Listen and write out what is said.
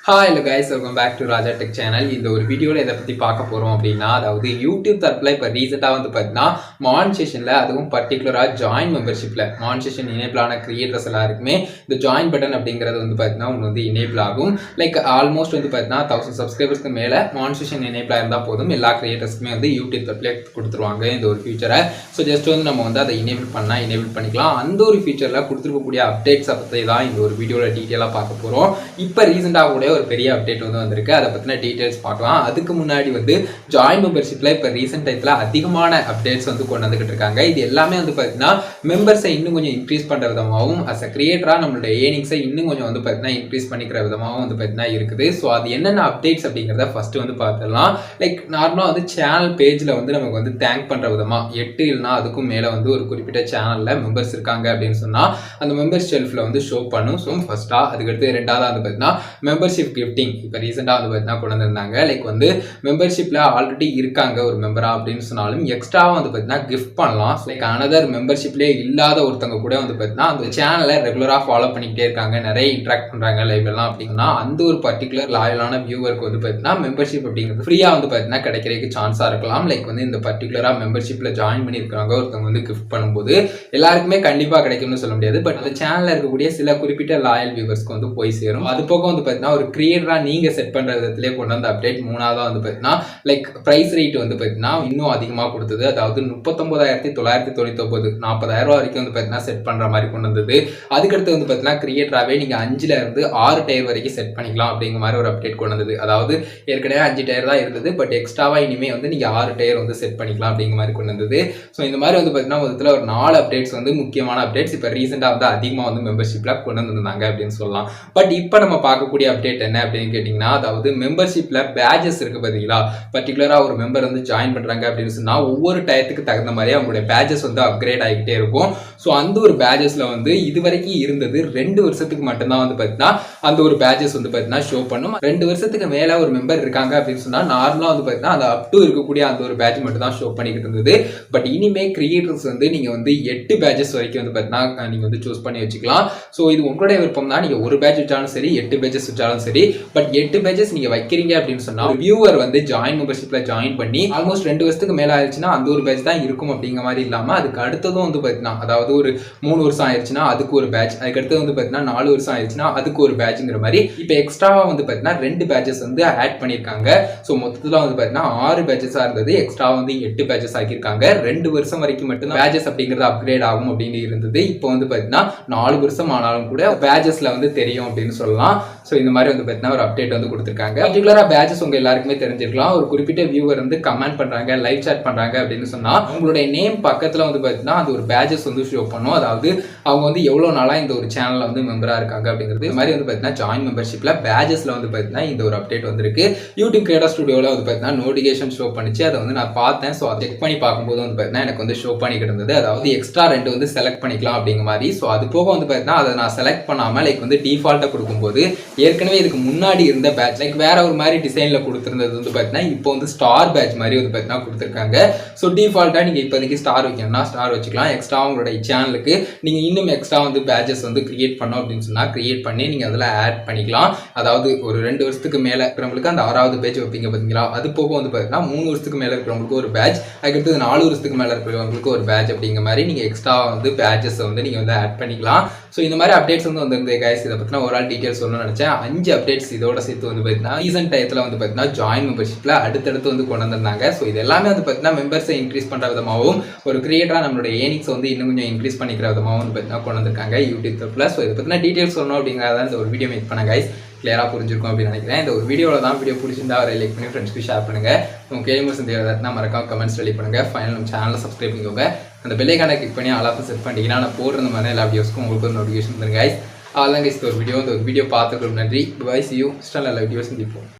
Hi hello guys, welcome back to Raja Tech channel. இந்த ஒரு வீடியோல இத பத்தி பார்க்க போறோம் அப்படினா அதாவது YouTube தரப்புல இப்ப ரீசன்ட்டா வந்து பார்த்தீனா மானிடைசேஷன்ல அதுவும் பர்టిక్యులரா ஜாயின் மெம்பர்ஷிப்ல மானிடைசேஷன் எனேபிள் ஆன கிரியேட்டர்ஸ் எல்லாருக்குமே இந்த ஜாயின் பட்டன் அப்படிங்கிறது வந்து பார்த்தீனா வந்து எனேபிள் ஆகும். லைக் ஆல்மோஸ்ட் வந்து பார்த்தீனா 1000 சப்ஸ்கிரைபர்ஸ்க்கு மேல மானிடைசேஷன் எனேபிள் இருந்தா போதும் எல்லா கிரியேட்டர்ஸ்க்குமே வந்து YouTube தரப்புல கொடுத்துருவாங்க இந்த ஒரு ஃபீச்சரை. சோ ஜஸ்ட் வந்து நம்ம வந்து அதை எனேபிள் பண்ணா எனேபிள் பண்ணிக்கலாம். அந்த ஒரு ஃபீச்சர்ல கொடுத்திருக்கக்கூடிய அப்டேட்ஸ் பத்தி தான் இந்த ஒரு வீடியோல டீடைலா பார்க்க போறோம். இப்ப ரீசன்ட்டா கூட ஒரு பெரிய அப்டேட் வந்து வந்திருக்கு. அதை பத்தின டீடைல்ஸ் பார்க்கலாம். அதுக்கு முன்னாடி வந்து ஜாயின் மெம்பர்ஷிப்ல இப்ப ரீசன்ட் டைத்துல அதிகமான அப்டேட்ஸ் வந்து கொண்டு வந்துகிட்டு இருக்காங்க. இது எல்லாமே வந்து பாத்தீங்கன்னா மெம்பர்ஸை இன்னும் கொஞ்சம் இன்க்ரீஸ் பண்ற விதமாகவும் அஸ் அ கிரியேட்டரா நம்மளோட ஏர்னிங்ஸை இன்னும் கொஞ்சம் வந்து பாத்தீங்கன்னா இன்க்ரீஸ் பண்ணிக்கிற விதமாகவும் வந்து பாத்தீங்கன்னா இருக்குது. ஸோ அது என்னென்ன அப்டேட்ஸ் அப்படிங்கிறத ஃபர்ஸ்ட் வந்து பார்த்துடலாம். லைக் நார்மலா வந்து சேனல் பேஜ்ல வந்து நமக்கு வந்து தேங்க் பண்ற விதமா 8 இல்லைன்னா அதுக்கும் மேல வந்து ஒரு குறிப்பிட்ட சேனல்ல மெம்பர்ஸ் இருக்காங்க அப்படின்னு சொன்னா அந்த மெம்பர்ஸ் ஷெல்ஃப்ல வந்து ஷோ பண்ணும். ஸோ ஃபர்ஸ்டா அதுக்கடுத்து ரெண்டாவது வந்து பாத்தீங்கன்னா மெம்பர்ஷிப் கிஃப்டிங் இப்போ ரீசெண்டாக வந்து பார்த்தீங்கன்னா கொண்டு வந்திருந்தாங்க. லைக் வந்து மெம்பர்ஷிப்பில் ஆல்ரெடி இருக்காங்க ஒரு மெம்பரா அப்படின்னு சொன்னாலும் எக்ஸ்ட்ராவாக வந்து பார்த்தீங்கன்னா கிஃப்ட் பண்ணலாம். லைக் அனதர் மெம்பர்ஷிப்லேயே இல்லாத ஒருத்தவங்க கூட வந்து பார்த்தீங்கன்னா அந்த சேனலை ரெகுலராக ஃபாலோ பண்ணிக்கிட்டே இருக்காங்க, நிறைய இன்ட்ராக்ட் பண்ணுறாங்க லைவ் எல்லாம் அப்படின்னா அந்த ஒரு பர்டிகுலர் லாயலான வியூவருக்கு வந்து பார்த்தீங்கன்னா மெம்பர்ஷிப் அப்படிங்கிறது ஃப்ரீயாக வந்து பார்த்தீங்கன்னா கிடைக்கிறதுக்கு சான்ஸாக இருக்கலாம். லைக் வந்து இந்த பர்டிகுலராக மெம்பர்ஷிப்பில் ஜாயின் பண்ணியிருக்காங்க ஒருத்தவங்க வந்து கிஃப்ட் பண்ணும்போது எல்லாருக்குமே கண்டிப்பாக கிடைக்கும்னு சொல்ல முடியாது. பட் அந்த சேனலில் இருக்கக்கூடிய சில குறிப்பிட்ட லாயல் வியூவர்ஸ்க்கு வந்து போய் சேரும். அது போக வந்து பார்த்தீங்கன்னா ஒரு கிரியேட்டரா நீங்க செட் பண்ற விதத்திலே கொண்டு வந்த அப்டேட் மூணாவதா வந்து பார்த்தீங்கன்னா லைக் பிரைஸ் ரேட் வந்து பார்த்தீங்கன்னா இன்னும் அதிகமாக கொடுத்தது. அதாவது 39,999 40,000 ரூபாய் வரைக்கும் வந்து பார்த்தீங்கன்னா செட் பண்ற மாதிரி கொண்டு வந்தது. அதுக்கடுத்து வந்து பார்த்தீங்கன்னா கிரியேட்டராகவே நீங்க 5ல இருந்து 6 டயர் வரைக்கும் செட் பண்ணிக்கலாம் அப்படிங்கிற மாதிரி ஒரு அப்டேட் கொண்டு வந்தது. அதாவது ஏற்கனவே 5 டயர் தான் இருந்தது, பட் எக்ஸ்ட்ராவா இனிமே வந்து நீங்க 6 டயர் வந்து செட் பண்ணிக்கலாம் அப்படிங்கிற மாதிரி கொண்டு வந்தது. ஸோ இந்த மாதிரி வந்து பார்த்தீங்கன்னா மொத்தத்தில் ஒரு 4 அப்டேட்ஸ் வந்து முக்கியமான அப்டேட்ஸ் இப்போ ரீசெண்டாக வந்து அதிகமாக வந்து மெம்பர்ஷிப்ல கொண்டு வந்திருந்தாங்க அப்படின்னு சொல்லலாம். பட் இப்போ நம்ம பார்க்கக்கூடிய அப்டேட் என்ன அப்படின்னு கேட்டீங்கன்னா அதாவது மெம்பர்ஷிப்ல பேஜஸ் இருக்கு பாத்தீங்களா. பர்டிகுலரா ஒரு மெம்பர் வந்து ஜாயின் பண்றாங்க அப்படின்னு சொன்னா ஒவ்வொரு டயத்துக்கு தகுந்த மாதிரி அவங்களுடைய பேஜஸ் வந்து அப்கிரேட் ஆகிட்டே இருக்கும். ஸோ அந்த ஒரு பேஜஸ்ல வந்து இது வரைக்கும் இருந்தது 2 வருஷத்துக்கு மட்டும்தான் வந்து பார்த்தீங்கன்னா அந்த ஒரு பேஜஸ் வந்து பார்த்தீங்கன்னா ஷோ பண்ணும். 2 வருஷத்துக்கு மேல ஒரு மெம்பர் இருக்காங்க அப்படின்னு சொன்னா நார்மலா வந்து பார்த்தீங்கன்னா அந்த அப் டு இருக்கக்கூடிய அந்த ஒரு பேஜ் மட்டும் தான் ஷோ பண்ணிக்கிட்டு இருந்தது. பட் இனிமே கிரியேட்டர்ஸ் வந்து நீங்க வந்து 8 பேஜஸ் வரைக்கும் வந்து பார்த்தீங்கன்னா நீங்க வந்து சூஸ் பண்ணி வச்சுக்கலாம். ஸோ இது உங்களுடைய விருப்பம் தான். நீங்க ஒரு பேஜ் வச்சாலும் சரி 8 பேஜஸ் வச்சாலும் சரி. பட் 8 பேஜஸ் நீங்க வைக்கிறீங்க அப்படின்னு சொன்னா வியூவர் வந்து ஜாயின் மெம்பர்ஷிப்ல ஜாயின் பண்ணி ஆல்மோஸ்ட் 2 வருஷத்துக்கு மேல ஆயிடுச்சுன்னா அந்த ஒரு பேட்ச் தான் இருக்கும் அப்படிங்கிற மாதிரி இல்லாம அதுக்கு அடுத்ததும் வந்து பாத்தீங்கன்னா அதாவது ஒரு 3 வருஷம் ஆயிடுச்சுன்னா அதுக்கு ஒரு பேட்ச், அதுக்கு அடுத்து வந்து பாத்தீங்கன்னா 4 வருஷம் ஆயிடுச்சுன்னா அதுக்கு ஒரு பேட்ச்ங்கிற மாதிரி இப்ப எக்ஸ்ட்ராவா வந்து பாத்தீங்கன்னா 2 பேட்சஸ் வந்து ஆட் பண்ணிருக்காங்க. சோ மொத்தத்துல வந்து பாத்தீங்கன்னா 6 பேட்சஸா இருந்தது, எக்ஸ்ட்ரா வந்து 8 பேட்சஸ் ஆக்கியிருக்காங்க. 2 வருஷம் வரைக்கும் மட்டும் பேட்சஸ் அப்படிங்கிறது அப்கிரேட் ஆகும் அப்படின்னு இருந்தது. இப்போ வந்து பாத்தீங்கன்னா 4 வருஷம் ஆனாலும் கூட பேட்சஸ்ல வந்து தெரியும் அப்படின்னு சொல்லலாம். சோ இந்த மாதிரி வந்து பாத்தீங்கன்னா ஒரு அப்டேட் வந்து கொடுத்திருக்காங்க. பர்டிகுலரா பேட்சஸ் உங்க எல்லாருக்குமே தெரிஞ்சிருக்கலாம். ஒரு குறிப்பிட்ட வியூவர் வந்து கமெண்ட் பண்றாங்க, லைவ் சாட் பண்றாங்க அப்படின்னு சொன்னா உங்களுடைய நேம் பக்கத்துல வந்து பாத்தீங்கன்னா அது ஒரு பேட்சஸ் வந்து ஷோ பண்ணும். அதாவது அவங்க வந்து எவ்வளவு நாளா இந்த ஒரு சேனல்ல வந்து மெம்பரா இருக்காங்க அப்படிங்கிறது. இந்த மாதிரி வந்து பாத்தீங்கன்னா ஜாயின் மெம்பர்ஷிப்ல பேட்சஸ்ல வந்து பாத்தீங்கன்னா இந்த ஒரு அப்டேட் வந்திருக்கு. யூடியூப் கிரியேட்டர் ஸ்டுடியோல வந்து பாத்தீங்கன்னா நோட்டிஃபிகேஷன் ஷோ பண்ணிச்சு. அதை வந்து நான் பார்த்தேன். ஸோ அதை செக் பண்ணி பார்க்கும்போது வந்து பாத்தீங்கன்னா எனக்கு வந்து ஷோ பண்ணிக்கிட்டு இருந்தது. அதாவது எக்ஸ்ட்ரா 2 வந்து செலக்ட் பண்ணிக்கலாம் அப்படிங்கிற மாதிரி. ஸோ அது போக வந்து பாத்தீங்கன்னா அதை நான் செலக்ட் பண்ணாம லைக் வந்து டிஃபால்ட்டா கொடுக்கும்போது ஏற்கனவே இதுக்கு முன்னாடி இருந்த பேட்ச் லைக் வேற ஒரு மாதிரி டிசைன்ல கொடுத்திருந்தது வந்து பாத்தீங்கன்னா இப்போ வந்து ஸ்டார் பேட்ச் மாதிரி வந்து பாத்தீங்கன்னா கொடுத்திருக்காங்க. ஸோ டிஃபால்ட்டா நீங்க இப்போதைக்கு ஸ்டார் வைக்கணும்னா ஸ்டார் வச்சுக்கலாம். எக்ஸ்ட்ரா உங்களோட சேனலுக்கு நீங்க இன்னும் எக்ஸ்ட்ரா வந்து பேட்சஸ் வந்து கிரியேட் பண்ணோம் அப்படின்னு சொன்னா கிரியேட் பண்ணி நீங்க அதில் ஆட் பண்ணிக்கலாம். அதாவது ஒரு 2 வருஷத்துக்கு மேல இருக்கிறவங்களுக்கு அந்த 6வது பேட்ச் வைப்பீங்க பாத்தீங்களா. அது போக வந்து பாத்தீங்கன்னா 3 வருஷத்துக்கு மேல இருக்கிறவங்களுக்கு ஒரு பேட்ச், அதுக்கடுத்து 4 வருஷத்துக்கு மேல இருக்கிறவங்களுக்கு ஒரு பேட்ச் அப்படிங்கிற மாதிரி நீங்க எக்ஸ்ட்ரா வந்து பேட்சஸ் வந்து நீங்க வந்து ஆட் பண்ணிக்கலாம். ஸோ இந்த மாதிரி அப்டேட்ஸ் வந்து வந்திருந்தது கைஸ். இதை பத்தின ஒரு ஆள் டீடைல்ஸ் சொல்லணும்னு நினைச்சேன். 5 அப்டேட்ஸ் இதோட சேர்த்து வந்து பாத்தீங்கன்னா ரீசன்ட் டயத்துல வந்து பாத்தீங்கன்னா ஜாயின் மெம்பர்ஷிப்ல அடுத்தடுத்து வந்து கொண்டு வந்திருந்தாங்க. ஸோ இது எல்லாமே வந்து பாத்தீங்கன்னா மெம்பர்ஸை இன்க்ரீஸ் பண்ற விதமாகவும் ஒரு கிரியேட்டரா நம்மளுடைய ஏர்னிங்ஸ் வந்து இன்னும் கொஞ்சம் இன்க்ரீஸ் பண்ணிக்கிற விதமாகவும் வந்து பாத்தீங்கன்னா கொண்டு வந்திருக்காங்க யூடியூப் தரப்புல. ஸோ இதை பத்தின டீடைல்ஸ் சொல்லணும் அப்படிங்கிறத இந்த ஒரு வீடியோ மேக் பண்ண கைஸ் கிளியரா புரிஞ்சிருக்கும் அப்படின்னு நினைக்கிறேன். இந்த ஒரு வீடியோல தான் வீடியோ பிடிச்சிருந்தா அவரை லைக் பண்ணி ஃப்ரெண்ட்ஸ்க்கு ஷேர் பண்ணுங்க. உங்க கேள்வி சந்தேகம்னா மறக்காம கமெண்ட்ஸ் ரெடி பண்ணுங்க. ஃபைனல் நம்ம சேனலை சப்ஸ்கிரைப் பண்ணிக்கோங்க. அந்த பெல் ஐகானை கிளிக் பண்ணி ஆல் ஆஃப் செட் பண்ணிட்டீங்கன்னா நான் போடுற மாதிரி எல்லா வீடியோஸ்க்கும் உங்களுக்கு ஒரு நோட்டிஃபிகேஷன் வந்துருங்க கைஸ். அவ்வளோதான் கைஸ். ஒரு வீடியோ பார்த்துக்கிறோம். நன்றி. பை. See you. ஸ்டால் எல்லா வீடியோஸ் சந்திப்போம்.